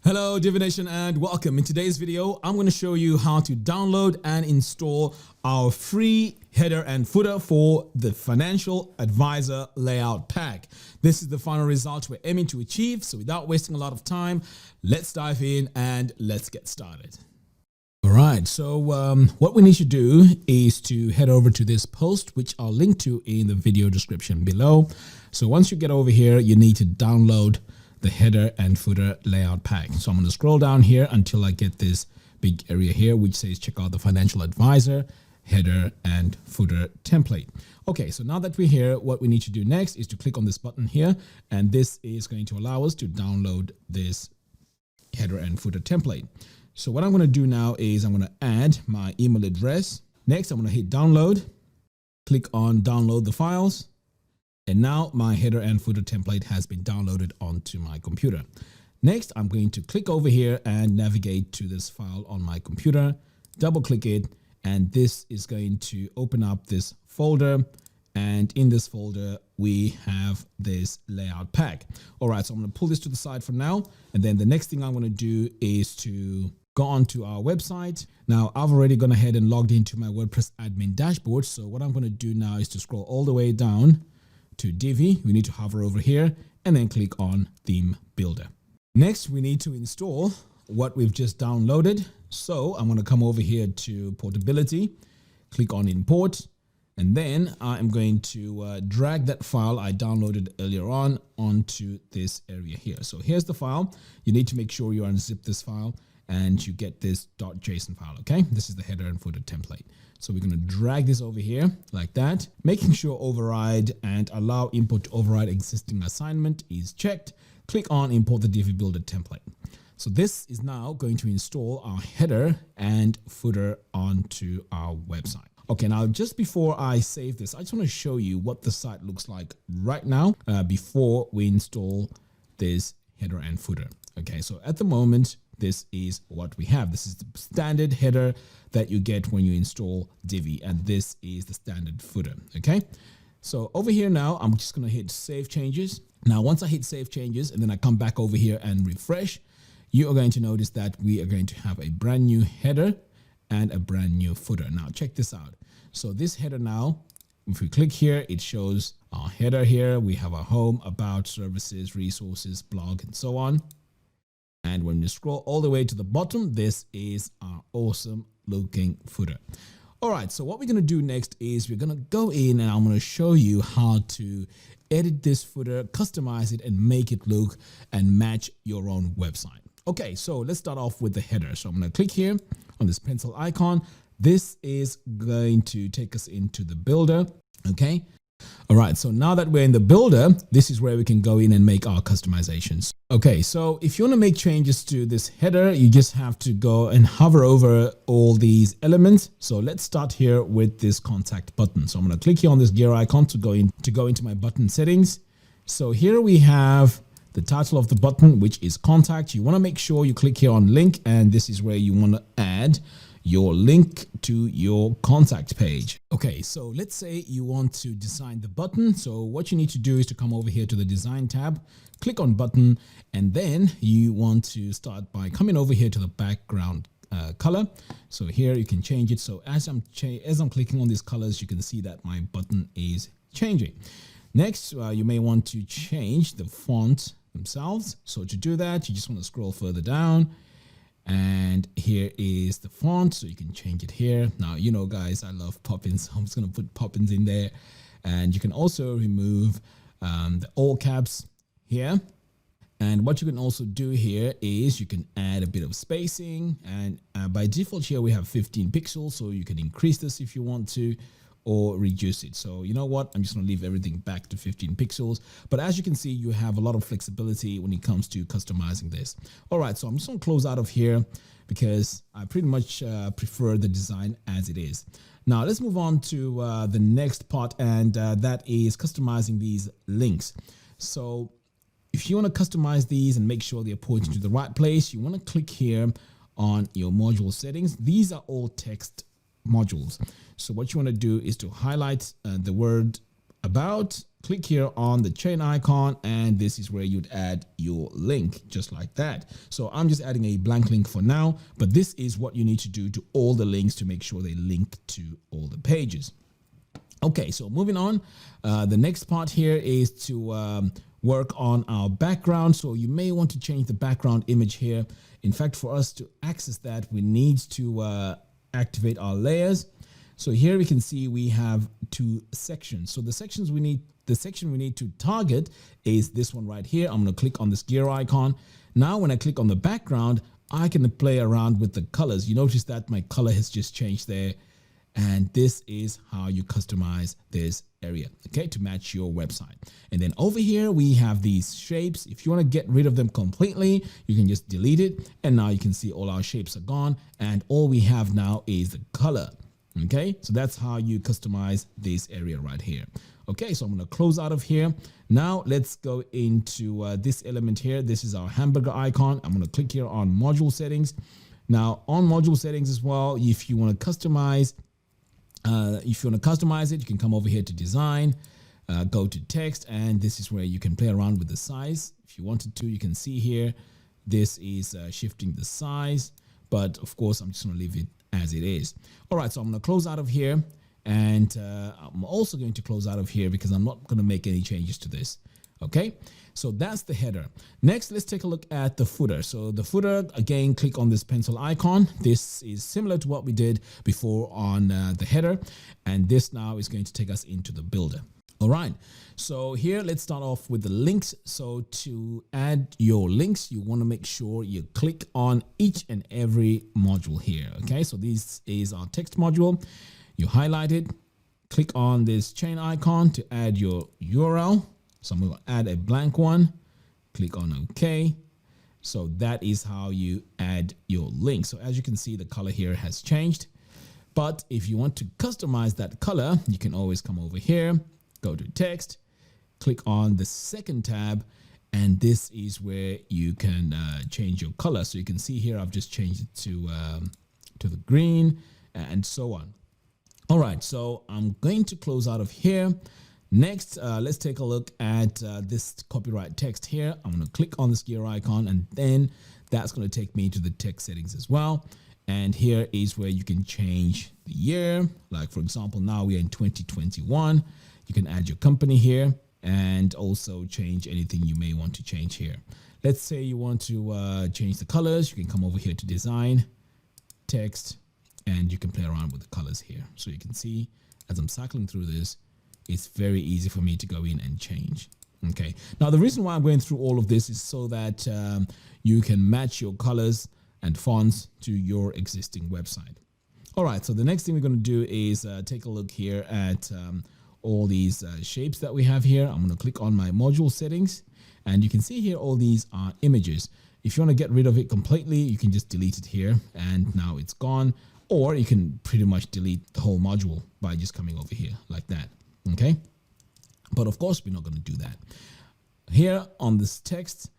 Hello Divi Nation and welcome. In today's video, I'm going to show you how to download and install our free header and footer for the Financial Advisor Layout Pack. This is the final result we're aiming to achieve. So without wasting a lot of time, let's dive in and let's get started. All right, so what we need to do is to head over to this post, which I'll link to in the video description below. So once you get over here, you need to download the header and footer layout pack. So I'm going to scroll down here until I get this big area here, which says check out the Financial Advisor header and footer template. Okay, so now that we're here, what we need to do next is to click on this button here, and this is going to allow us to download this header and footer template. So what I'm going to do now is I'm going to add my email address. Next, I'm going to hit download, click on download the files. And now my header and footer template has been downloaded onto my computer. Next, I'm going to click over here and navigate to this file on my computer, double click it, and this is going to open up this folder. And in this folder, we have this layout pack. All right, so I'm going to pull this to the side for now. And then the next thing I'm going to do is to go on to our website. Now, I've already gone ahead and logged into my WordPress admin dashboard. So what I'm going to do now is to scroll all the way down to Divi. We need to hover over here and then click on Theme Builder. Next, we need to install what we've just downloaded. So I'm going to come over here to Portability, click on Import, and then I'm going to drag that file I downloaded earlier on onto this area here. So here's the file. You need to make sure you unzip this file and you get this .json file, okay? This is the header and footer template. So we're going to drag this over here like that, making sure override and allow import to override existing assignment is checked. Click on import the Divi Builder template. So this is now going to install our header and footer onto our website. Okay, now just before I save this, I just want to show you what the site looks like right now before we install this header and footer. Okay, so at the moment, this is what we have. This is the standard header that you get when you install Divi, and this is the standard footer. Okay, so over here now, I'm just going to hit Save Changes. Now, once I hit Save Changes and then I come back over here and refresh, you are going to notice that we are going to have a brand new header and a brand new footer. Now, check this out. So this header now, if we click here, it shows our header here. We have our home, about, services, resources, blog, and so on. And when you scroll all the way to the bottom, this is our awesome looking footer. All right, so what we're going to do next is we're going to go in and I'm going to show you how to edit this footer, customize it, and make it look and match your own website. Okay, so let's start off with the header. So I'm going to click here on this pencil icon. This is going to take us into the builder. Okay. All right, so now that we're in the builder, this is where we can go in and make our customizations. Okay, so if you want to make changes to this header, you just have to go and hover over all these elements. So let's start here with this contact button. So I'm going to click here on this gear icon to go into my button settings. So here we have the title of the button, which is contact. You want to make sure you click here on link, and this is where you want to add your link to your contact page. Okay, so let's say you want to design the button. So what you need to do is to come over here to the design tab, click on button, and then you want to start by coming over here to the background color. So here you can change it. So as I'm clicking on these colors, you can see that my button is changing. Next, you may want to change the font themselves. So to do that, you just want to scroll further down. And here is the font, so you can change it here. Now, you know, guys, I love Poppins. I'm just going to put Poppins in there. And you can also remove the all caps here. And what you can also do here is you can add a bit of spacing. And by default here, we have 15 pixels. So you can increase this if you want to, or reduce it. So you know what, I'm just going to leave everything back to 15 pixels. But as you can see, you have a lot of flexibility when it comes to customizing this. All right, so I'm just going to close out of here because I pretty much prefer the design as it is. Now let's move on to the next part, and that is customizing these links. So if you want to customize these and make sure they're pointing to the right place, you want to click here on your module settings. These are all text modules. So what you want to do is to highlight the word about, click here on the chain icon, and this is where you'd add your link just like that. So I'm just adding a blank link for now, but this is what you need to do to all the links to make sure they link to all the pages. Okay, so moving on, the next part here is to work on our background. So you may want to change the background image here. In fact, for us to access that, we need to activate our layers. So here we can see we have two sections. So the section we need to target is this one right here. I'm going to click on this gear icon. Now, when I click on the background, I can play around with the colors. You notice that my color has just changed there. And this is how you customize this area, okay, to match your website. And then over here, we have these shapes. If you want to get rid of them completely, you can just delete it. And now you can see all our shapes are gone. And all we have now is the color. Okay, so that's how you customize this area right here. Okay, so I'm going to close out of here. Now let's go into this element here. This is our hamburger icon. I'm going to click here on module settings. Now on module settings as well, if you want to customize, it, you can come over here to design, go to text, and this is where you can play around with the size. If you wanted to, you can see here, this is shifting the size, but of course, I'm just going to leave it as it is. All right, so I'm going to close out of here, and I'm also going to close out of here because I'm not going to make any changes to this. Okay, so that's the header. Next, let's take a look at the footer. So the footer, again, click on this pencil icon. This is similar to what we did before on the header, and this now is going to take us into the builder. All right, so here let's start off with the links. So to add your links, you want to make sure you click on each and every module here. Okay, so this is our text module. You highlight it, click on this chain icon to add your URL. So I'm going to add a blank one, click on OK. So that is how you add your link. So as you can see, the color here has changed. But if you want to customize that color, you can always come over here, go to text, click on the second tab, and this is where you can change your color. So you can see here, I've just changed it to the green and so on. All right, so I'm going to close out of here. Next, let's take a look at this copyright text here. I'm going to click on this gear icon, and then that's going to take me to the text settings as well. And here is where you can change the year. Like, for example, now we are in 2021. You can add your company here and also change anything you may want to change here. Let's say you want to change the colors. You can come over here to design, text, and you can play around with the colors here. So you can see as I'm cycling through this, it's very easy for me to go in and change. Okay. Now, the reason why I'm going through all of this is so that you can match your colors and fonts to your existing website. All right. So the next thing we're going to do is take a look here at all these shapes that we have here. I'm going to click on my module settings, and you can see here all these are images. If you want to get rid of it completely, you can just delete it here, and now it's gone. Or you can pretty much delete the whole module by just coming over here like that. Okay, but of course we're not going to do that. Here on this text,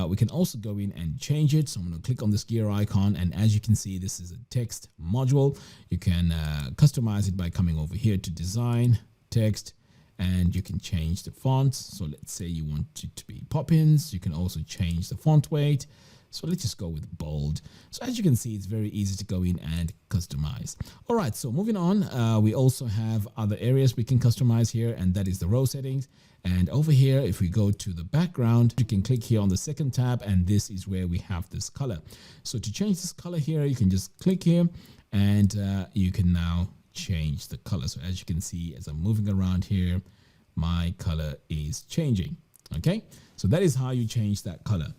we can also go in and change it. So I'm going to click on this gear icon, and as you can see, this is a text module. You can customize it by coming over here to design, text, and you can change the fonts. So let's say you want it to be Poppins. You can also change the font weight. So let's just go with bold. So as you can see, it's very easy to go in and customize. All right, so moving on, we also have other areas we can customize here, and that is the row settings. And over here, if we go to the background, you can click here on the second tab, and this is where we have this color. So to change this color here, you can just click here, and you can now change the color. So as you can see, as I'm moving around here, my color is changing. Okay, so that is how you change that color.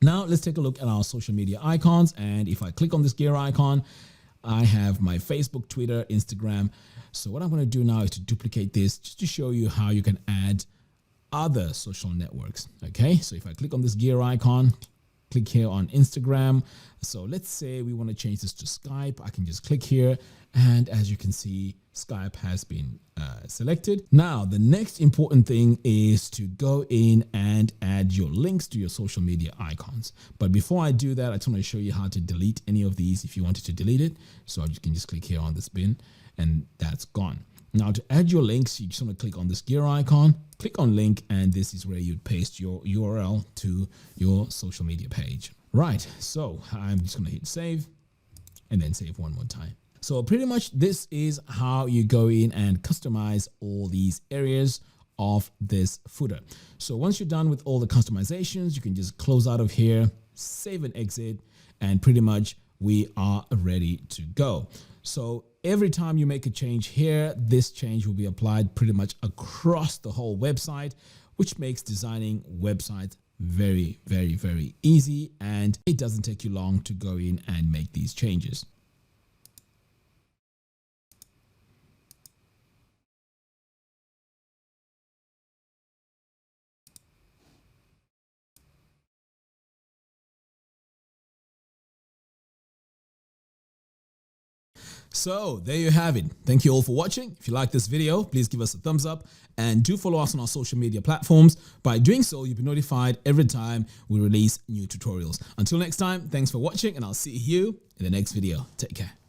Now let's take a look at our social media icons, and if I click on this gear icon, I have my Facebook, Twitter, Instagram. So what I'm going to do now is to duplicate this just to show you how you can add other social networks. Okay, so if I click on this gear icon, click here on Instagram. So let's say we want to change this to Skype. I can just click here, and as you can see, Skype has been selected. Now, the next important thing is to go in and add your links to your social media icons. But before I do that, I just want to show you how to delete any of these if you wanted to delete it. So you can just click here on this bin, and that's gone. Now to add your links, you just want to click on this gear icon, click on link, and this is where you'd paste your URL to your social media page. Right, so I'm just going to hit save and then save one more time. So pretty much this is how you go in and customize all these areas of this footer. So once you're done with all the customizations, you can just close out of here, save and exit, and pretty much we are ready to go. So every time you make a change here, this change will be applied pretty much across the whole website, which makes designing websites very, very, very easy, and it doesn't take you long to go in and make these changes. So there you have it. Thank you all for watching. If you like this video, please give us a thumbs up and do follow us on our social media platforms. By doing so, you'll be notified every time we release new tutorials. Until next time, thanks for watching and I'll see you in the next video. Take care.